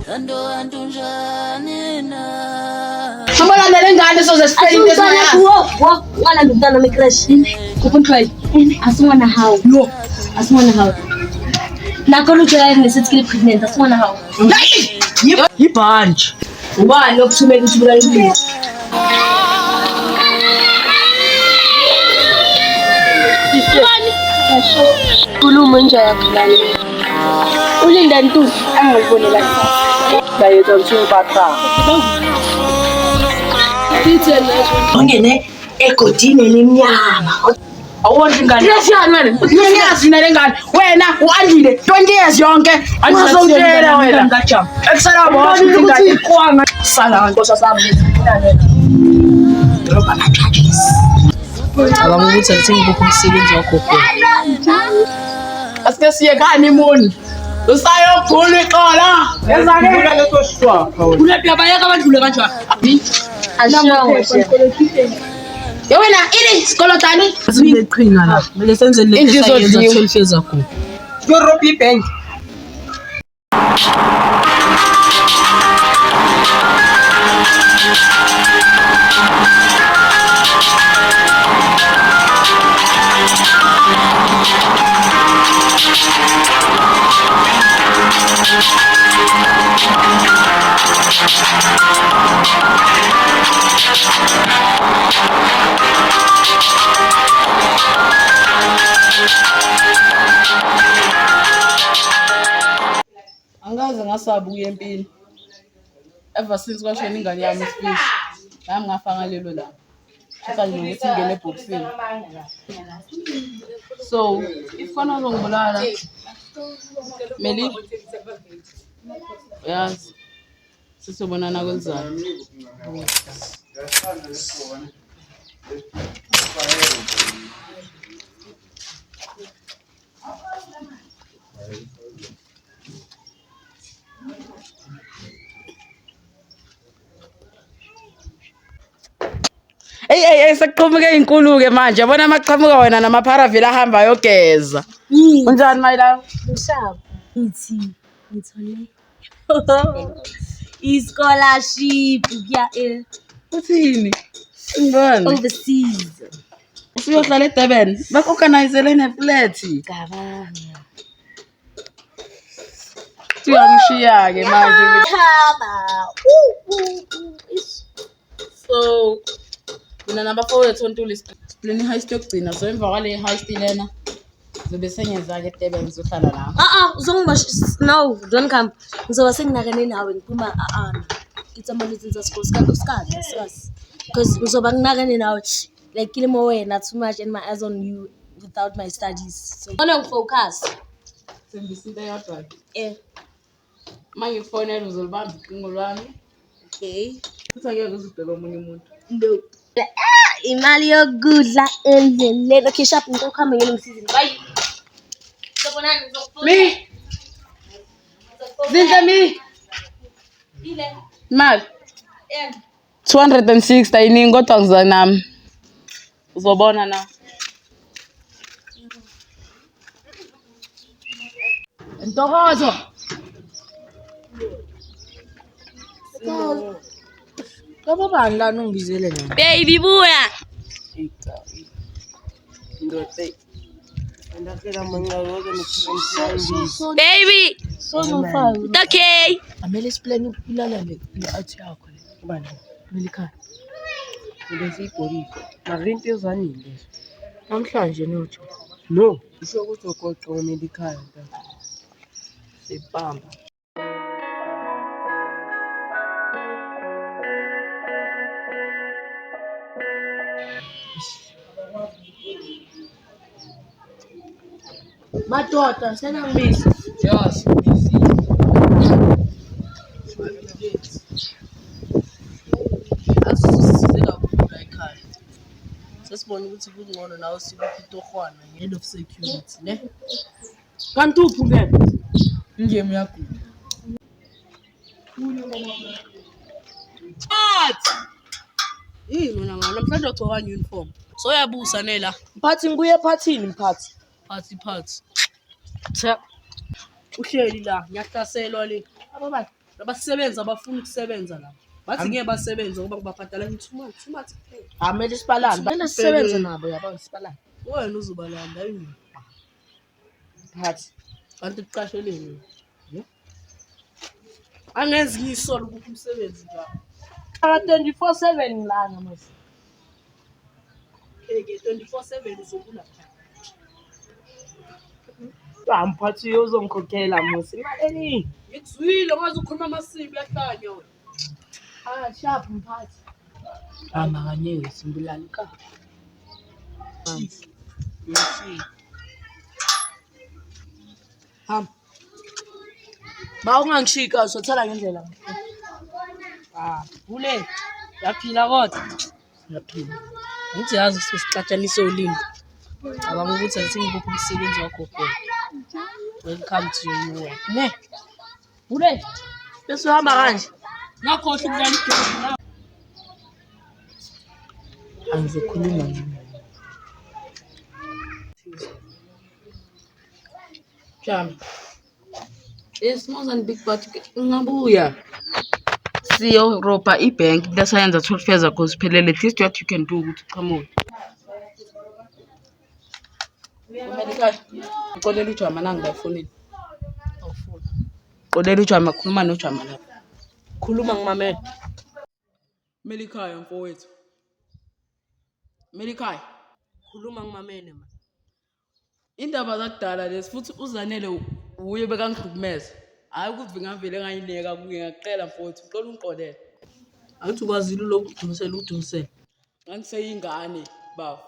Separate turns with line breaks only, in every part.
Someone na lengane so ze spelling this man.
Wo wala ndana me crush. Kukuntlwa. Asmona how.
No.
Asmona how. Nakolo tshela ne sitsikile pregnant asmona how.
Yi bunch.
Ubani lokuthumela ukuthi bulayini. Khuluma nje yakhulana. Ulinda Ntuli angazibonela kusasa.
Bayetha mthu batha.
Ungene egodini elinyama.
Awuthi ngane.
Iyashiyana wena.
Uyazi na lengane. Wena uandile 20 years yonke. Angizongitshela wena. Eksala boss ukuthi iqwanga. Sala nkosi sami. Droba na charges.
Abanga ukuthi akusengikho umsebenzi wakho khona.
Asike siye kanimoni. Usayophula ixola. Yezake buka leso shwa.
Ulephi abayeka abadlule kanjani?
Yewena ini sikolotani?
Sileqhinga la. Mele senze le yenza 12 years ago.
Yo ropi bank. Angaze ngasabi ukuya empini. Ever since kwashona ingane yami isifishi. Nami ngafanga lelo la. Kuthiwa nje ukuthi ngene eboxini. So, if khona uzongibulala. Meli. Yes. Sisobonana kwenzayo. Hey sekuqhumuke inkuluke manje yabona amaqhamuka wena namapharavila ahamba yogeza. Unjani mayila?
Mshaba. Ngithole. I-scholarship kuya
Uthini? Ngibona.
overseas.
Usuyohlala eDurban. Bakorganizele neflat.
Cabanga.
Uyangishiya ke manje. So mina number 4 wethu Ntuli plan heist yokugcina so emva kwale heist lena zobe senyeza ke eDurban ngizohlala la.
Uzongiba no, don't come. Ngizoba senginakane nawe ngiphuma It's a malizinza skills because ngizoba nginakane nawe like kilimo wena too much and my eyes on you without my studies. So don't focus.
Sengisinto yodwa. Manje phone uzolibamba iqingo lwami.
Okay.
Kuthi ake uzibheka omunye umuntu.
No. Imali yokudla endleleni. Okay, shop ngikho khamba ngiyengisize. Bye. Sobonani ngizokufuna.
Me. Zinhle mi.
Ile.
Mali. 260 ayiningi kodwa ngizanami. Uzobona na. Ntokozo.
Kabo bani lana ungibizele nami?
Baby buya.
Ndote. Ndakela mancawe wake nikhulumisa.
Baby.
So
Okay.
amele siplan ukulala le-art yakho le. Ubani? Melikhaya. Bese ibholile. Marinto ezanile lezo. Namhlanje nojo. No, isho ukuthi ugoqo ngomelikhaya nta. Sepamba.
Madoda senangibisi.
Yes.
Asisize kakhulu la ekhaya. Sesibona ukuthi kungcono nawe sikuphi itorhwana nge-head of security ne. Kanti uphi ke?
Ingame yakho.
Yini wena ngana namhlanje ugcoka uniform. So uyabusa nela.
Mphathi ngibuye ephathini mphathi.
Phathi. Cha. Uhleli la, ngiyahlaselwa le. Abo bani?
Abasebenza abafuna ukusebenza la. Bathi ngeke basebenze ngoba kubabhadala too much.
Amele isipalani. Bana sisebenze nabo yabo isipalani.
Wena uzobalanda yini?
Phathi.
Kanti kuqasheleni. Angenzi ngisolo ukuthi umsebenzi njalo.
24/7 lana mos.
Ke 24/7 uzobula pha.
Mphathi uzongikhokhela mos. Imali.
Ngikuzwile ngaze ukhuluma amasimbi yahlanya wena.
Sharp mphathi. Makanyeke simbulali ka. Yes. Ba ungangishika uzothola ngendlela.
Ule. Yaphila kodwa.
Yaphila.
Ngithi yazi sisixatshanise ulimi. Cabanga ukuthi asingibuphi umsebenzi wakho khona. Welcome to your work. Ne.
Ule. Bese uhamba kanje.
Ngakhohle ukudlala igame.
Angizokhuluma nje.
Jam. It's more than big but ngabuya. Siyo ropa ibank lesayenza 12 years ago siphelele. This is what you can do ukuthi qhamuke. Umedikali. Uqolela ujama nanga ngafonini. Awufuni. Qolela ujama khuluma nojama lapha.
Khuluma ngimamela.
Melikhaya mfowethu. Melikhaya.
Khuluma ngimamela man.
Indaba zakudala lesi futhi uzanele uye bekangihlukumeza. Hayi ukuthi ngavele ngayineka kuye ngaqela mfowethu uqola ungiqolele.
Awuthi kwazile udumisela.
Ngangiseyingane baba.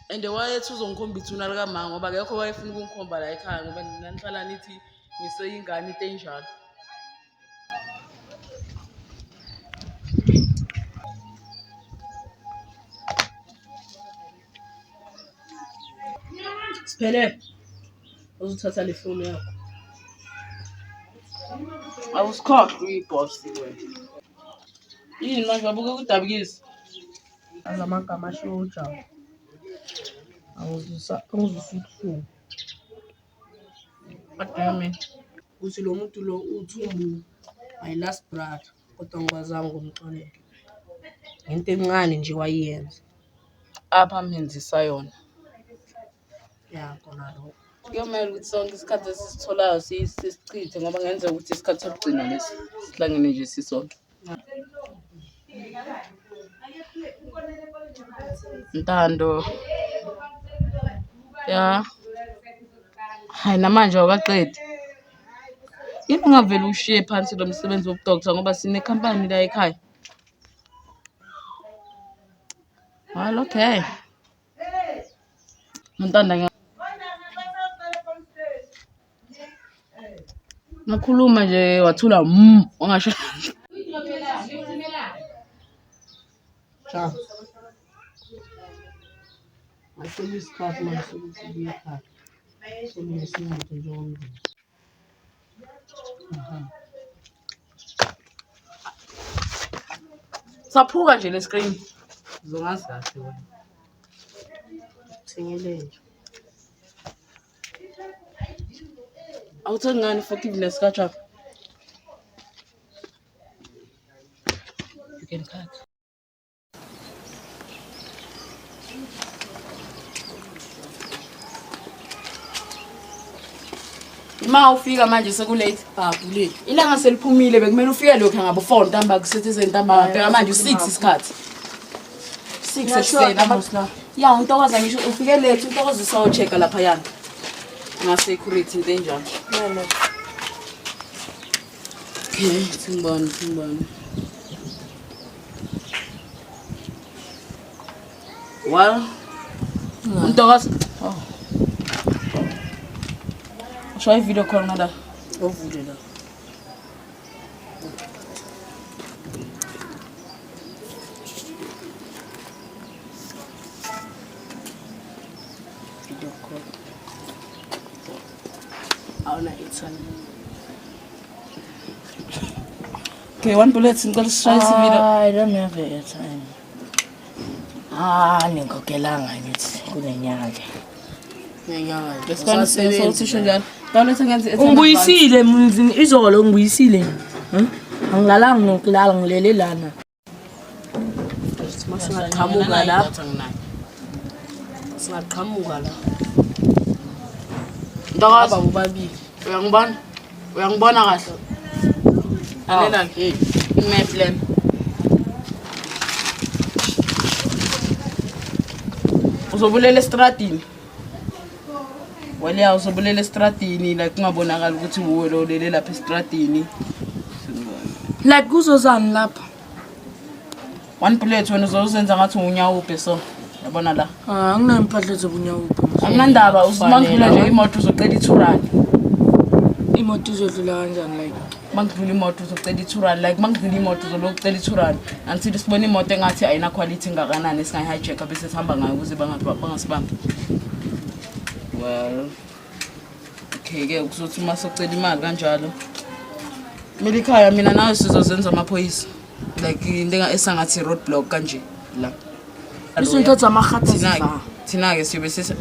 Ende wayethi uzongikhomba ithuna lika mama ngoba akekho wayefuna ukungikhomba la ekhaya ngoba nanihlala nithi ngiseyingane into enjalo. Siphele. Uzothatha le phone yakho. Awusikhohlwe iboss wena. Yini manje wabuka ukudabukisa?
Azamagama ashoja. Awuzisuku.
Adame.
Kuthi lo muntu lo uthumbu my last brother kodwa ngikwazanga ukumxolela. Into encane nje wayenza.
Apha menzisa yona.
Ya khona lo.
Kuyomela ukuthi sonke isikhathi esisitholayo sisichithe ngoba ngenzeka ukuthi isikhathi sokugcina lesi sihlangene nje sisonke. Ntando. Ya. Hayi namanje awakaqedi. Yini ungavela ushiye phansi lo msebenzi wobudokotela ngoba sine company la ekhaya. Well, okay. Ntanda ngakhuluma nje wathula wangasho.
Cha. Asho isikhathi manje sokuthi ubuye ekhaya. Sokunesinto njengomndeni.
Saphuka nje le screen. Zongazi kahle wena.
Thengele nje.
Awuthengi ngani forgiveness kaJabu? You can cut. Ma ufika manje sekulate kulate. Ilanga seliphumile bekumele ufike lokho ngabo 4 ntamba kusethe ntamba phela manje u6 isikhathi. 6 ekuseni abasla. Ya untokoza ngisho ufike late untokoza saw check lapha yana. Nga security into enjalo.
Nene.
Okay, simbona. Well, untokoza. Oh. Show a video call nada.
Ovule la. Video call. Awuna airtime.
Okay, one bullet ngicela sishayise video.
I don't have airtime. Ningikhokelanga ngithi kunenyanga. Nenyanga.
Lesikhathi sesothisho njalo. Tolo sengenze
Ungibuyisile mzini izolo ngibuyisile. Angilalanga nokulala ngilele lana. Singaqhamuka la. Singaqhamuka la.
Ntokozo
ubabili.
uyangibona? Uyangibona kahle? Alela ke imap plan. Uzobulela estradini. Wale uzobulela estradini la kungabonakala ukuthi uwe lo lele lapha estradini.
Like kuzozani lapha?
One bullet wena uzozenza ngathi unyawuphe so. Yabona la.
Anginempahla zobunyawuphi.
Akunandaba uzimangidlula nje imoto uzocela i2
Imoto izodlula kanjani like?
Mangidlula imoto uzocela i2 like mangidlula imoto uzolocela i2 until sibona imoto engathi ayina quality ngakanani singayi hijack bese sihamba ngayo ukuze bangasibambi. Well. Okay ke kuzothi uma socela imali kanjalo. Mina ikhaya mina nawe sizozenza amaphoyisa. Like into esangathi roadblock kanje la.
Izinto zamaghatha
Thina ke siyobe sese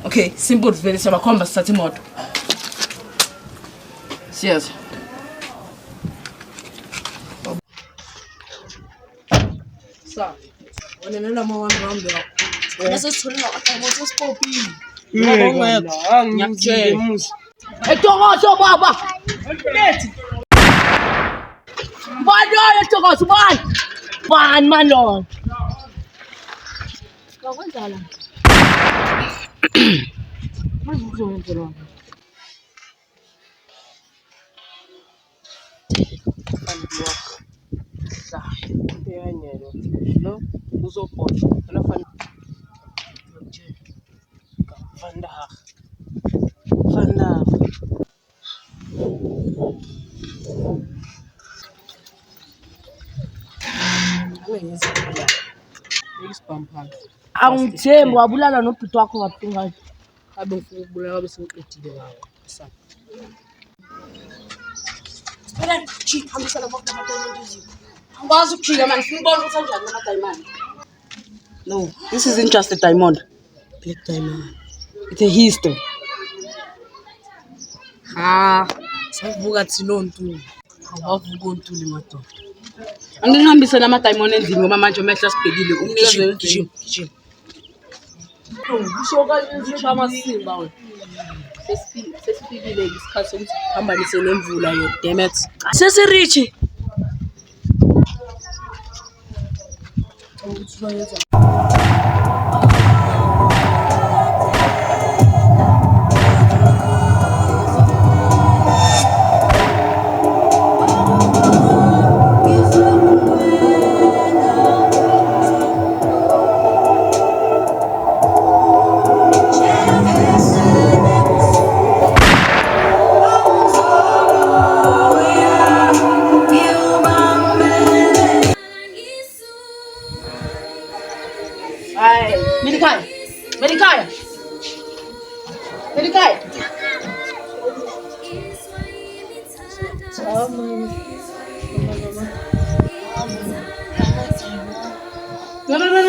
okay, simple vele siyabakhomba sithatha imoto. Siyeza.
Sa. Wena nela ma-1 round yakho.
Bese sitholela imoto esipopini.
Ngiyakutshela musa.
Etokozo baba. Lethi. Bani etokozo bani? Bani mano?
Ngakwenza la.
Uzokwenzelwa. Sa. Yanyelo. No, uzophola. Anafanele. Vandag. Angithembi wabulala nobhuti wakho ngabuhlungu. Abe ngifuna ukubulala bese ngiqedile ngawo. Sa.
Phela chief hambisa lapho kunamatayimani eziko.
Angikwazi ukuphika manje ngibona ukuthi kanjani nama diamond. No, this isn't just a diamond.
Black diamond.
It's a history.
Savuka thina Ntuli. Awavuka Ntuli madoda.
Angihambise nama diamond endlini ngoba manje umehla sibhekile umnikeze wendlini.
Ushoka nje amasimba wena.
Sesifikile isikhathi sokuthi phambanise nemvula yo damn it.
Sesirichi.
Medikaya.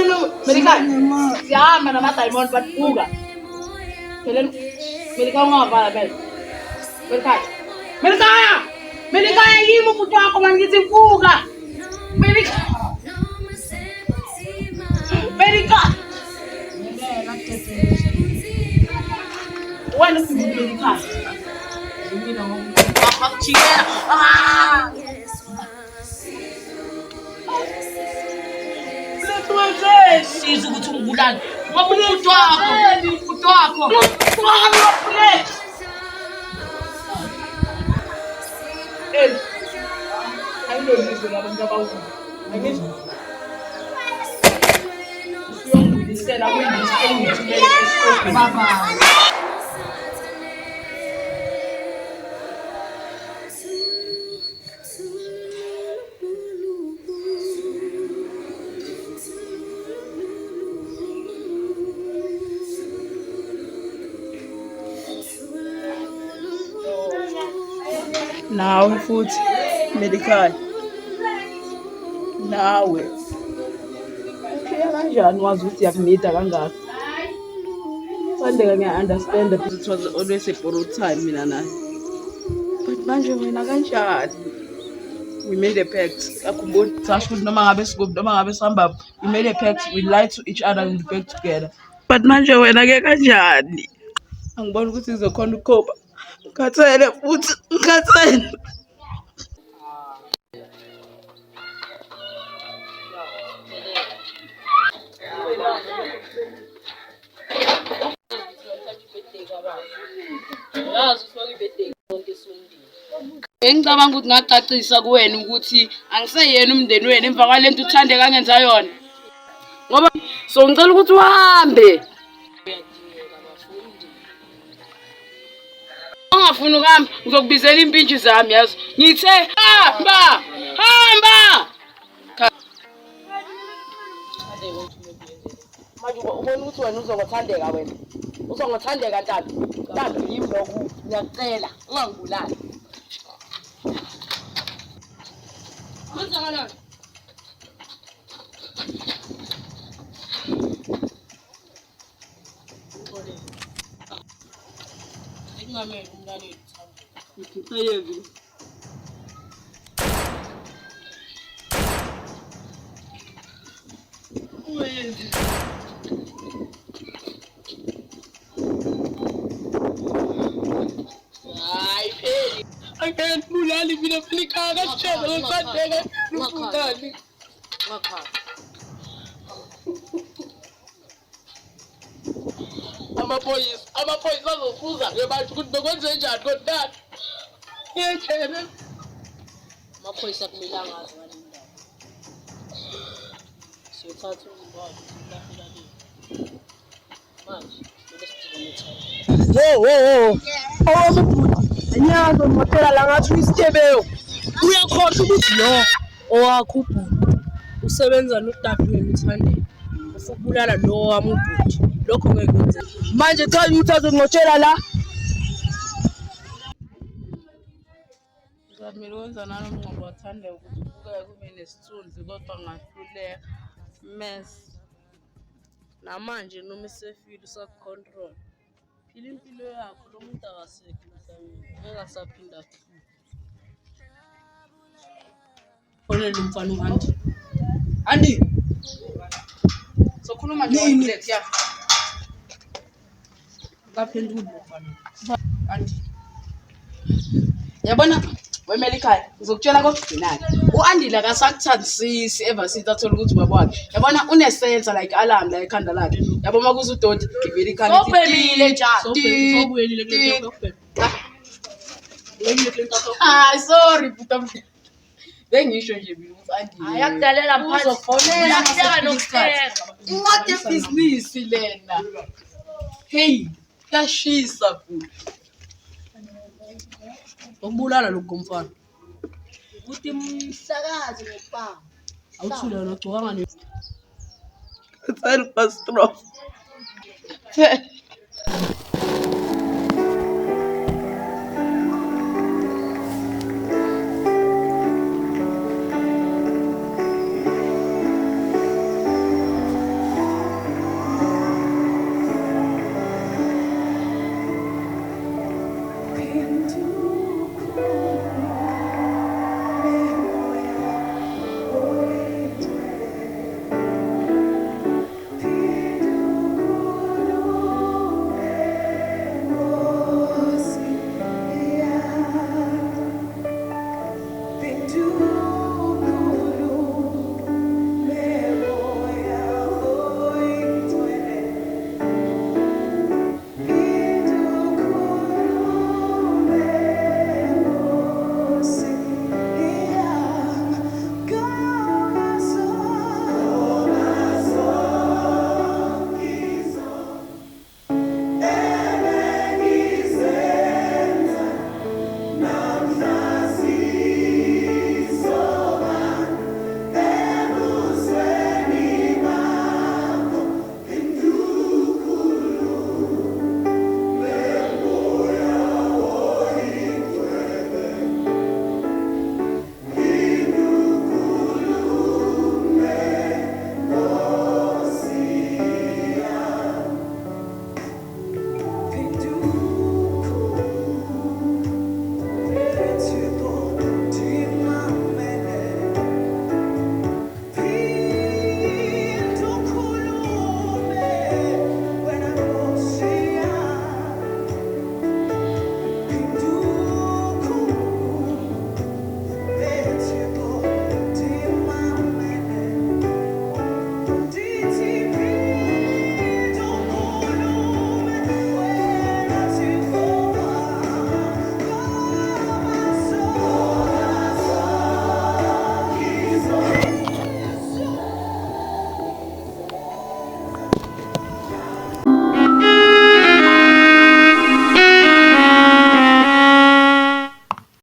No. Medikaya. Siyama nama diamond batuga. Kelen medikaya ngavala bel. Medikaya yimo mputi wako mangithi mfuka. Medikaya. Wena sibukele ikhaya. Mina ngokujikela. Letwe siza ukuthi ungibulala. Ngoba umuntu wakho. Ayilolizwe labantu abawuzi. Angizwa. Siyongibisela kuyindisela baba. Nawe futhi medical nawe okay kanjani wazi ukuthi yakumida kangaka Ukuthandeka ngiya-understand because it was always a borrowed time mina naye. But manje wena kanjani? We made a pact. Akhumbula sasho ukuthi noma ngabe sikuphi noma ngabe sihamba, we made a pact, we lied to each other and we back together. But manje wena ke kanjani? Angibona ukuthi izokhona ukukhopha. Ngikhathele futhi ngikhathele. Engicabanga ukuthi ngacacisa kuwena ukuthi angiseyena umndeni wenu emva kwalento uthande kangenza yona. Ngoba so ngicela ukuthi uhambe. Ungafuni ukuhamba ngizokubizela impintshi zami yazo. Ngithe hamba, hamba. Manje ubona ukuthi wena uzongothandeka wena. Uzongothandeka ntabi. Ntabi yimi lokhu ngiyacela ungangibulali. Manje Ingameli umlaleli uthanda. Uyevi. Uyevi. Hayi pheli. Angeke bulali mina fika kasitshela ngokuthandeka lufundani. Ngakha. Amaphoyisa azofuza ke bantu ukuthi bekwenze njani kodwa. Ngiyethele. Amaphoyisa kumele angazi ngale ndaba. Siyothatha umbono silafika le. Manje bese
Wo. Awamubhuti. Anyazo ngotela la ngathi isitebeo. Uyakhohlwa ukuthi lo owakho ubhuti usebenza nodadewenu uThandeka. Ufubulala lo wami ubhuti. Lokho ngeke kwenze. Manje cha uthatha ngotshela la. Ngizamile ukwenza nalo mngqondo waThandeka ukuthi kubukeke kube nesithunzi kodwa ngahluleka. Mess. Namanje noma isefile usakucontrol. Phila impilo yakho lo muntu akasekho emhlabeni. Ngeke asaphinda futhi. Onele umfana uHandi. Handi. Sokhuluma nje walethe ya. Ngaphendula umfana. Handi. Yabona wemela ikhaya ngizokutshela kokugcinana. U-Andile akasakuthandisisi ever since athola ukuthi baba wakhe. Yabona unesensa like alarm la ekhanda lakhe. Yabo makuza udoti gibela ikhanda. Sobhebile njalo. Sobuyelile kule nto yokubhebha. Sorry buta. Bengisho nje mina uFandile.
Ayakudalela phansi.
Uzofonela
Ngiyaka nokuhleka.
incwadi yebhizinisi lena. Hey, yashisa futhi. Ukubulala lokugomfana.
Ukuthi mhlakazi ngopanga.
Awuthula wena ugcokanga ne. It's all for straw.